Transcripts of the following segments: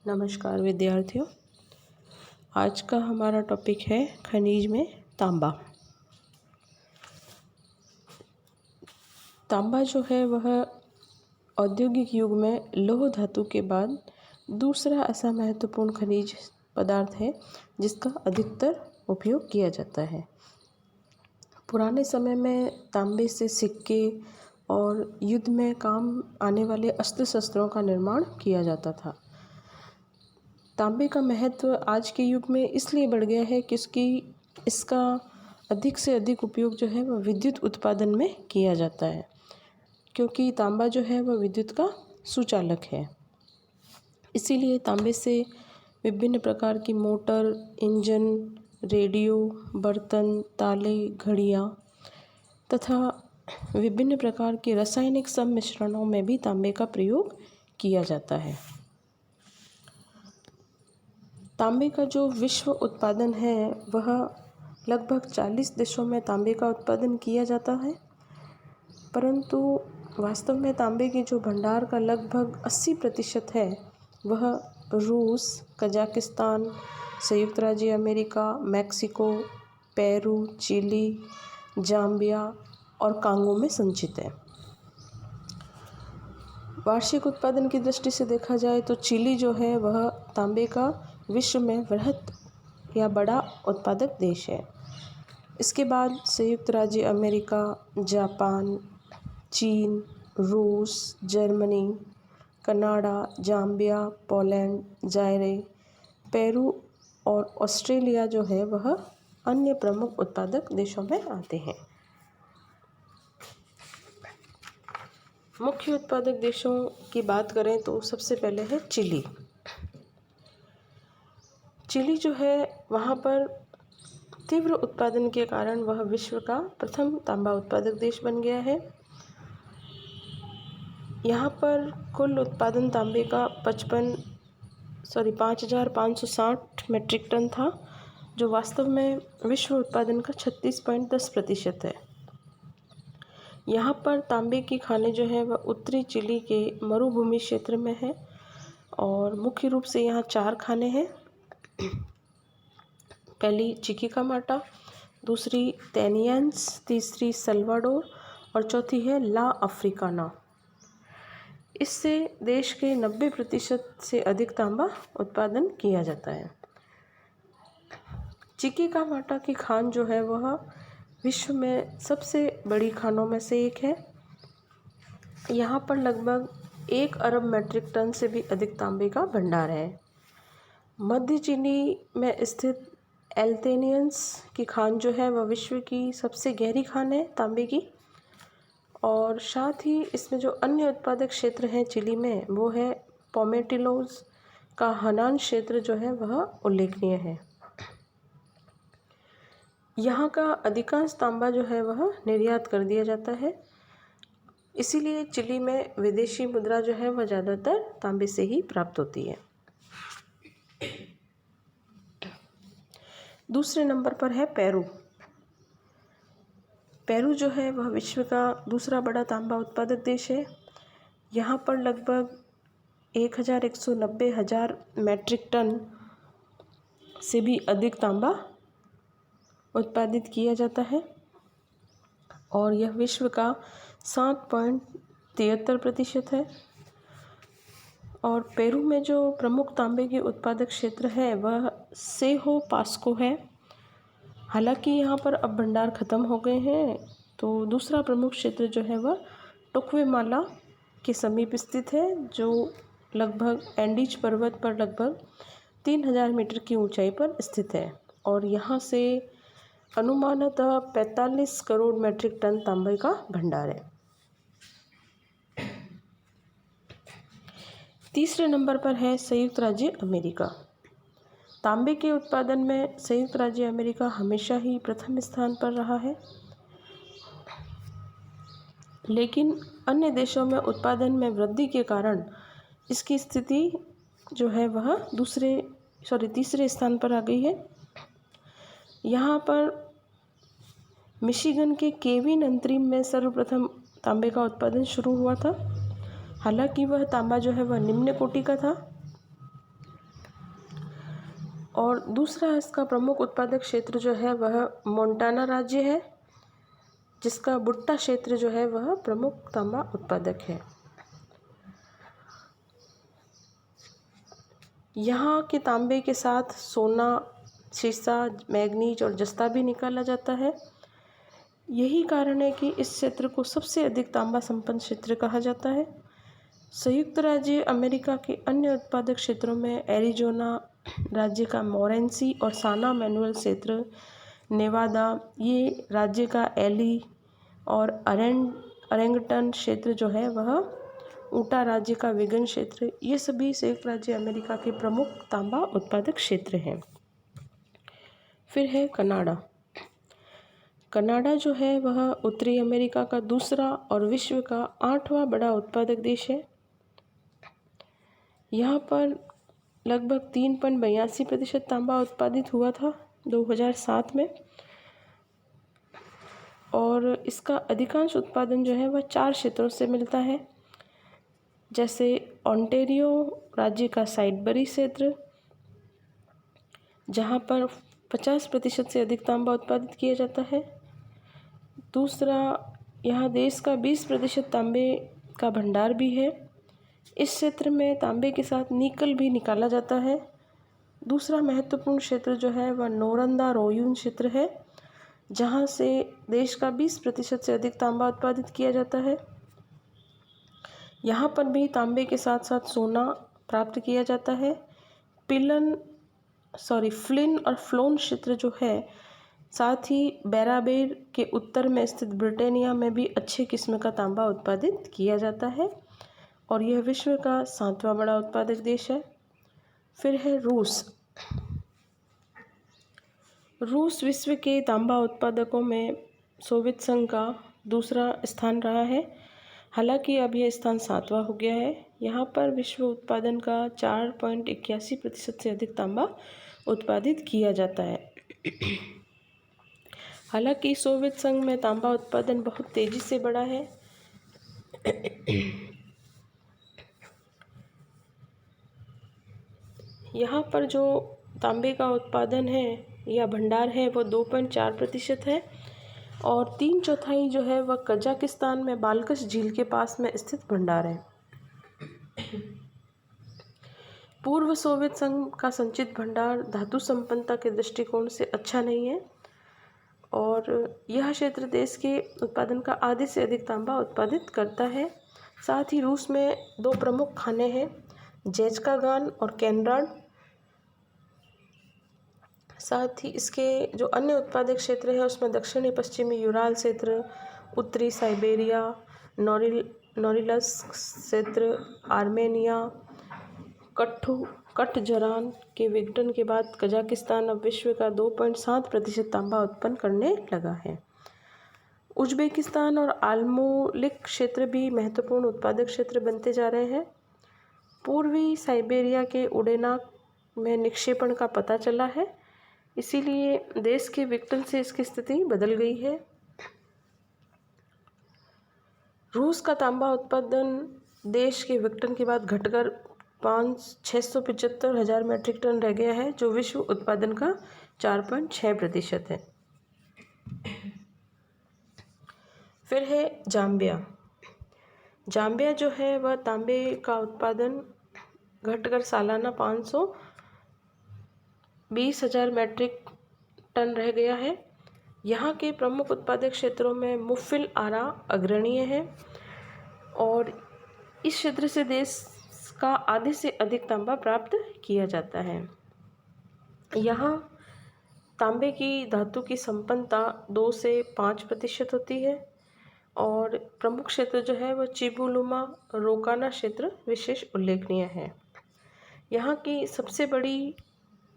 नमस्कार विद्यार्थियों। आज का हमारा टॉपिक है खनिज में तांबा। तांबा जो है वह औद्योगिक युग में लौह धातु के बाद दूसरा ऐसा महत्वपूर्ण खनिज पदार्थ है जिसका अधिकतर उपयोग किया जाता है। पुराने समय में तांबे से सिक्के और युद्ध में काम आने वाले अस्त्र शस्त्रों का निर्माण किया जाता था। तांबे का महत्व आज के युग में इसलिए बढ़ गया है क्योंकि इसका अधिक से अधिक उपयोग जो है वह विद्युत उत्पादन में किया जाता है, क्योंकि तांबा जो है वह विद्युत का सुचालक है। इसीलिए तांबे से विभिन्न प्रकार की मोटर, इंजन, रेडियो, बर्तन, ताले, घड़ियाँ तथा विभिन्न प्रकार के रासायनिक सम्मिश्रणों में भी तांबे का प्रयोग किया जाता है। तांबे का जो विश्व उत्पादन है वह लगभग 40 देशों में तांबे का उत्पादन किया जाता है, परंतु वास्तव में तांबे के जो भंडार का लगभग 80% है वह रूस, कजाकिस्तान, संयुक्त राज्य अमेरिका, मैक्सिको, पेरू, चिली, जाम्बिया और कांगो में संचित है। वार्षिक उत्पादन की दृष्टि से देखा जाए तो चिली जो है वह तांबे का विश्व में वृहद या बड़ा उत्पादक देश है। इसके बाद संयुक्त राज्य अमेरिका, जापान, चीन, रूस, Germany, Canada, Zambia, Poland, जायरे, Peru और ऑस्ट्रेलिया जो है वह अन्य प्रमुख उत्पादक देशों में आते हैं। मुख्य उत्पादक देशों की बात करें तो सबसे पहले है चिली। चिली जो है वहाँ पर तीव्र उत्पादन के कारण वह विश्व का प्रथम तांबा उत्पादक देश बन गया है। यहाँ पर कुल उत्पादन तांबे का 5,560 मीट्रिक टन था, जो वास्तव में विश्व उत्पादन का 36.10% है। यहाँ पर तांबे की खानें जो है वह उत्तरी चिली के मरुभूमि क्षेत्र में है और मुख्य रूप से यहाँ 4 खानें हैं। पहली चिक्विकामाटा, दूसरी टेनियंस, तीसरी सल्वाडोर और चौथी है ला अफ्रीकाना। इससे देश के 90% से अधिक तांबा उत्पादन किया जाता है। चिक्विकामाटा की खान जो है वह विश्व में सबसे बड़ी खानों में से एक है। यहाँ पर लगभग 1 अरब मीट्रिक टन से भी अधिक तांबे का भंडार है। मध्य चिली में स्थित एल्तेनियंस की खान जो है वह विश्व की सबसे गहरी खान है तांबे की, और साथ ही इसमें जो अन्य उत्पादक क्षेत्र हैं चिली में वो है पोमेटिलोज का हनान क्षेत्र जो है वह उल्लेखनीय है। यहाँ का अधिकांश तांबा जो है वह निर्यात कर दिया जाता है, इसीलिए चिली में विदेशी मुद्रा जो है वह ज़्यादातर तांबे से ही प्राप्त होती है। दूसरे नंबर पर है पेरू। पेरू जो है वह विश्व का दूसरा बड़ा तांबा उत्पादक देश है। यहाँ पर लगभग 1,190,000 मीट्रिक टन से भी अधिक तांबा उत्पादित किया जाता है और यह विश्व का 7.73% है। और पेरू में जो प्रमुख तांबे के उत्पादक क्षेत्र है वह सेहो पास्को है। हालांकि यहाँ पर अब भंडार ख़त्म हो गए हैं, तो दूसरा प्रमुख क्षेत्र जो है वह टोक्वेमाला के समीप स्थित है, जो लगभग एंडीज पर्वत पर लगभग 3,000 मीटर की ऊंचाई पर स्थित है और यहाँ से अनुमानतः 45 करोड़ मीट्रिक टन तांबे का भंडार है। तीसरे नंबर पर है संयुक्त राज्य अमेरिका। तांबे के उत्पादन में संयुक्त राज्य अमेरिका हमेशा ही प्रथम स्थान पर रहा है, लेकिन अन्य देशों में उत्पादन में वृद्धि के कारण इसकी स्थिति जो है वह तीसरे स्थान पर आ गई है। यहाँ पर मिशिगन के केविन अंतरिम में सर्वप्रथम तांबे का उत्पादन शुरू हुआ था। हालांकि वह तांबा जो है वह निम्न कोटि का था। और दूसरा इसका प्रमुख उत्पादक क्षेत्र जो है वह मोंटाना राज्य है, जिसका बुट्टा क्षेत्र जो है वह प्रमुख तांबा उत्पादक है। यहाँ के तांबे के साथ सोना, सीसा, मैग्नीज और जस्ता भी निकाला जाता है। यही कारण है कि इस क्षेत्र को सबसे अधिक तांबा संपन्न क्षेत्र कहा जाता है। संयुक्त राज्य अमेरिका के अन्य उत्पादक क्षेत्रों में एरिजोना राज्य का मोरेंसी और साना मैनुअल क्षेत्र, नेवादा ये राज्य का एली और अरेंगटन क्षेत्र जो है वह ऊटा राज्य का विगन क्षेत्र, ये सभी संयुक्त राज्य अमेरिका के प्रमुख तांबा उत्पादक क्षेत्र हैं। फिर है कनाडा। कनाडा जो है वह उत्तरी अमेरिका का दूसरा और विश्व का 8वां बड़ा उत्पादक देश है। यहाँ पर लगभग 3.82% तांबा उत्पादित हुआ था 2007 में, और इसका अधिकांश उत्पादन जो है वह 4 क्षेत्रों से मिलता है, जैसे ओंटारियो राज्य का साइडबरी क्षेत्र, जहाँ पर 50% से अधिक तांबा उत्पादित किया जाता है। दूसरा, यहाँ देश का 20% तांबे का भंडार भी है। इस क्षेत्र में तांबे के साथ निकल भी निकाला जाता है। दूसरा महत्वपूर्ण क्षेत्र जो है वह नोरंदा रोयून क्षेत्र है, जहाँ से देश का 20% से अधिक तांबा उत्पादित किया जाता है। यहाँ पर भी तांबे के साथ साथ सोना प्राप्त किया जाता है। फ्लिन और फ्लोन क्षेत्र जो है, साथ ही बैराबेर के उत्तर में स्थित ब्रिटानिया में भी अच्छे किस्म का तांबा उत्पादित किया जाता है, और यह विश्व का 7वां बड़ा उत्पादक देश है। फिर है रूस। रूस विश्व के तांबा उत्पादकों में सोवियत संघ का दूसरा स्थान रहा है, हालांकि अब यह स्थान 7वां हो गया है। यहाँ पर विश्व उत्पादन का 4.81% से अधिक तांबा उत्पादित किया जाता है। हालांकि सोवियत संघ में तांबा उत्पादन बहुत तेज़ी से बढ़ा है। यहाँ पर जो तांबे का उत्पादन है या भंडार है वो 2.4% है, और 3/4 जो है वह कजाकिस्तान में बाल्कश झील के पास में स्थित भंडार है। पूर्व सोवियत संघ का संचित भंडार धातु संपन्नता के दृष्टिकोण से अच्छा नहीं है, और यह क्षेत्र देश के उत्पादन का आधे से अधिक तांबा उत्पादित करता है। साथ ही रूस में 2 प्रमुख खाने हैं, जेचकागान और केनराड। साथ ही इसके जो अन्य उत्पादक क्षेत्र है उसमें दक्षिणी पश्चिमी यूराल क्षेत्र, उत्तरी साइबेरिया, नोरिलस क्षेत्र, आर्मेनिया, कठजरान के विघटन के बाद कजाकिस्तान अब विश्व का 2.7% तांबा उत्पन्न करने लगा है। उज्बेकिस्तान और आल्मोलिक क्षेत्र भी महत्वपूर्ण उत्पादक क्षेत्र बनते जा रहे हैं। पूर्वी साइबेरिया के उडेनाक में निक्षेपण का पता चला है, इसीलिए देश के विघटन से इसकी स्थिति बदल गई है। रूस का तांबा उत्पादन देश के विघटन के बाद घटकर 675,000 मीट्रिक टन रह गया है, जो विश्व उत्पादन का 4.6% है। फिर है जाम्बिया। जाम्बिया जो है वह तांबे का उत्पादन घटकर सालाना 520,000 मीट्रिक टन रह गया है। यहाँ के प्रमुख उत्पादक क्षेत्रों में मुफिल आरा अग्रणीय है, और इस क्षेत्र से देश का आधे से अधिक तांबा प्राप्त किया जाता है। यहाँ तांबे की धातु की संपन्नता 2 से 5% होती है, और प्रमुख क्षेत्र जो है वह चिबुलुमा रोकाना क्षेत्र विशेष उल्लेखनीय है। यहाँ की सबसे बड़ी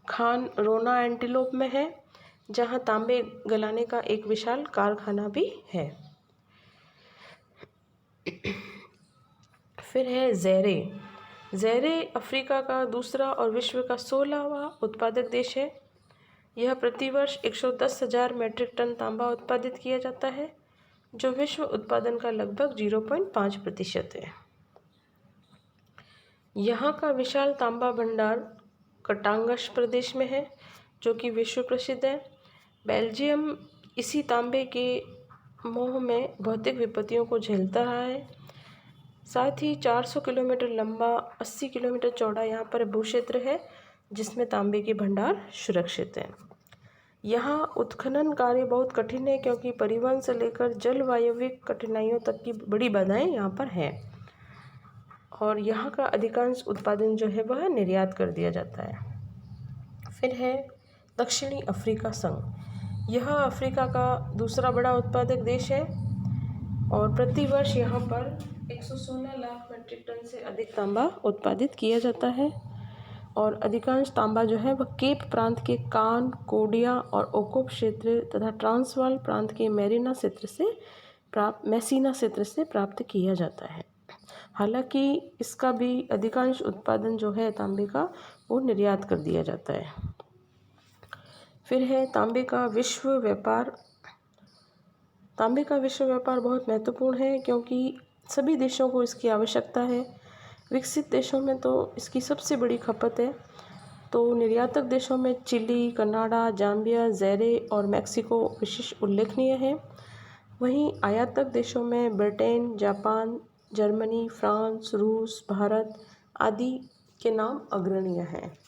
खान रोना एंटीलोप में है, जहाँ तांबे गलाने का एक विशाल कारखाना भी है। फिर है ज़ैरे अफ्रीका का दूसरा और विश्व का 16वां उत्पादक देश है। यह प्रतिवर्ष 110,000 मीट्रिक टन तांबा उत्पादित किया जाता है, जो विश्व उत्पादन का लगभग 0.5% है। यहाँ का विशाल तांबा भंडार कटांगश प्रदेश में है जो कि विश्व प्रसिद्ध है। बेल्जियम इसी तांबे के मोह में भौतिक विपत्तियों को झेलता रहा है। साथ ही 400 किलोमीटर लंबा 80 किलोमीटर चौड़ा यहाँ पर भूक्षेत्र है जिसमें तांबे के भंडार सुरक्षित हैं। यहाँ उत्खनन कार्य बहुत कठिन है क्योंकि परिवहन से लेकर जलवायविक कठिनाइयों तक की बड़ी बाधाएं यहाँ पर हैं और यहाँ का अधिकांश उत्पादन जो है वह निर्यात कर दिया जाता है। फिर है दक्षिणी अफ्रीका संघ। यह अफ्रीका का दूसरा बड़ा उत्पादक देश है और प्रतिवर्ष यहाँ पर 116 लाख मीट्रिक टन से अधिक तांबा उत्पादित किया जाता है और अधिकांश तांबा जो है वह केप प्रांत के कान, कोडिया और ओकोप क्षेत्र तथा ट्रांसवाल प्रांत के मैसीना क्षेत्र से प्राप्त किया जाता है। हालांकि इसका भी अधिकांश उत्पादन जो है तांबे का वो निर्यात कर दिया जाता है। फिर है तांबे का विश्व व्यापार। तांबे का विश्व व्यापार बहुत महत्वपूर्ण है क्योंकि सभी देशों को इसकी आवश्यकता है। विकसित देशों में तो इसकी सबसे बड़ी खपत है, तो निर्यातक देशों में चिली, कनाडा, जाम्बिया, ज़ैरे और मैक्सिको विशेष उल्लेखनीय है। वहीं आयातक देशों में ब्रिटेन, जापान, जर्मनी, फ्रांस, रूस, भारत आदि के नाम अग्रणीय हैं।